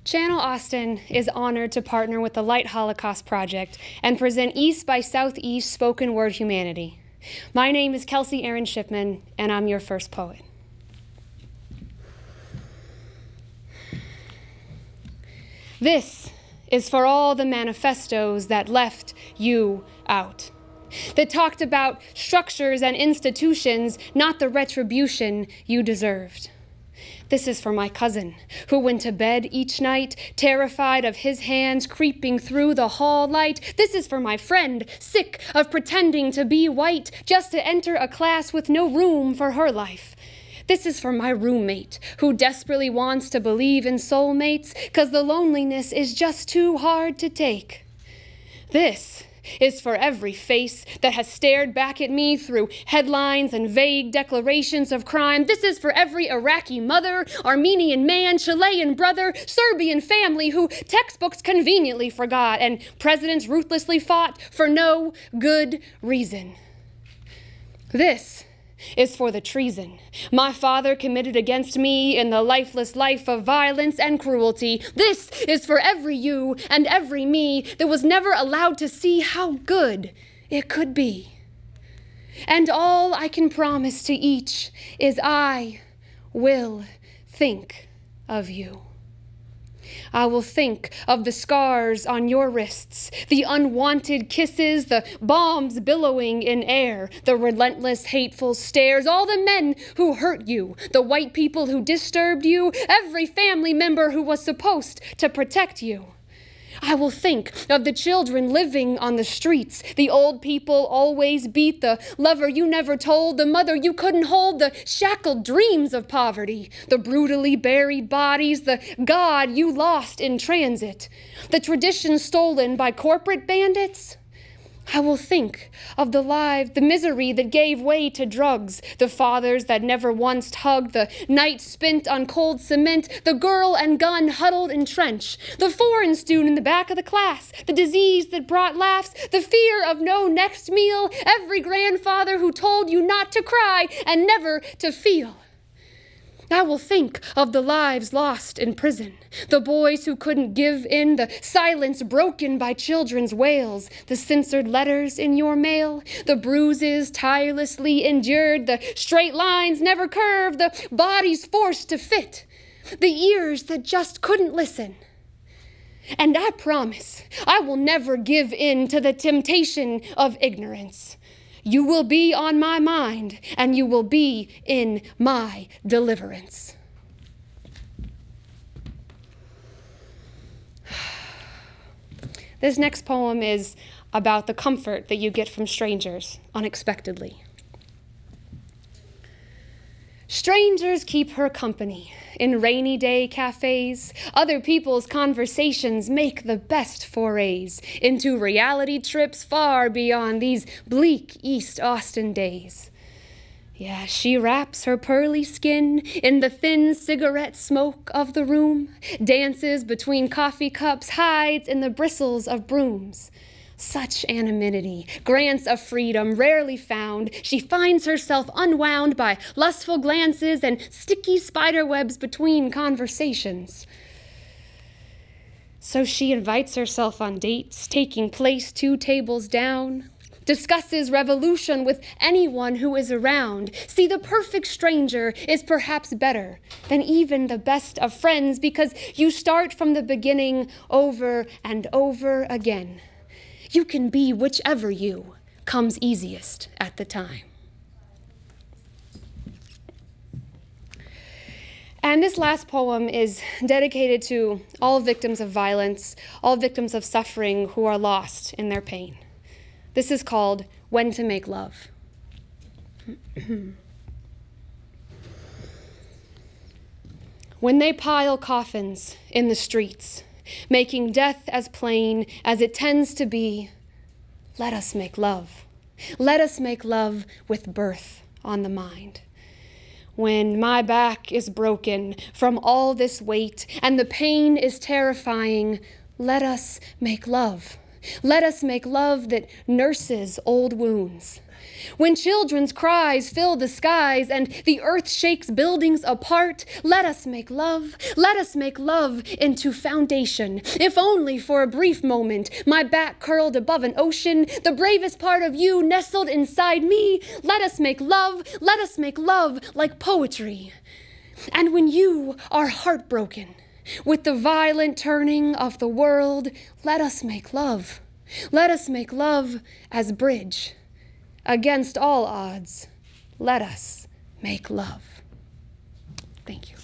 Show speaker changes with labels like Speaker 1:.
Speaker 1: channelAustin is honored to partner with the Light Holocaust Project and present East by Southeast Spoken Word Humanity. My name is Kelsey Erin Shipman, and I'm your first poet. This is for all the manifestos that left you out, that talked about structures and institutions, not the retribution you deserved. This is for my cousin, who went to bed each night, terrified of his hands creeping through the hall light. This is for my friend, sick of pretending to be white, just to enter a class with no room for her life. This is for my roommate, who desperately wants to believe in soulmates, 'cause the loneliness is just too hard to take. This is for every face that has stared back at me through headlines and vague declarations of crime. This is for every Iraqi mother, Armenian man, Chilean brother, Serbian family who textbooks conveniently forgot and presidents ruthlessly fought for no good reason. This is for the treason my father committed against me in the lifeless life of violence and cruelty. This is for every you and every me that was never allowed to see how good it could be. And all I can promise to each is I will think of you. I will think of the scars on your wrists, the unwanted kisses, the bombs billowing in air, the relentless, hateful stares, all the men who hurt you, the white people who disturbed you, every family member who was supposed to protect you. I will think of the children living on the streets, the old people always beat, the lover you never told, the mother you couldn't hold, the shackled dreams of poverty, the brutally buried bodies, the God you lost in transit, the traditions stolen by corporate bandits. I will think of the misery that gave way to drugs, the fathers that never once hugged, the nights spent on cold cement, the girl and gun huddled in trench, the foreign student in the back of the class, the disease that brought laughs, the fear of no next meal, every grandfather who told you not to cry and never to feel. I will think of the lives lost in prison, the boys who couldn't give in, the silence broken by children's wails, the censored letters in your mail, the bruises tirelessly endured, the straight lines never curved, the bodies forced to fit, the ears that just couldn't listen. And I promise I will never give in to the temptation of ignorance. You will be on my mind, and you will be in my deliverance. This next poem is about the comfort that you get from strangers unexpectedly. Strangers keep her company in rainy day cafes. Other people's conversations make the best forays into reality trips far beyond these bleak East Austin days. Yeah, she wraps her pearly skin in the thin cigarette smoke of the room, dances between coffee cups, hides in the bristles of brooms. Such anonymity, grants of freedom rarely found. She finds herself unwound by lustful glances and sticky spiderwebs between conversations. So she invites herself on dates, taking place 2 tables down, discusses revolution with anyone who is around. See, the perfect stranger is perhaps better than even the best of friends, because you start from the beginning over and over again. You can be whichever you comes easiest at the time. And this last poem is dedicated to all victims of violence, all victims of suffering who are lost in their pain. This is called When to Make Love. When they pile coffins in the streets, making death as plain as it tends to be, let us make love. Let us make love with birth on the mind. When my back is broken from all this weight and the pain is terrifying, let us make love. Let us make love that nurses old wounds. When children's cries fill the skies and the earth shakes buildings apart, let us make love into foundation. If only for a brief moment, my back curled above an ocean, the bravest part of you nestled inside me. Let us make love like poetry. And when you are heartbroken with the violent turning of the world, let us make love. Let us make love as bridge. Against all odds, let us make love. Thank you.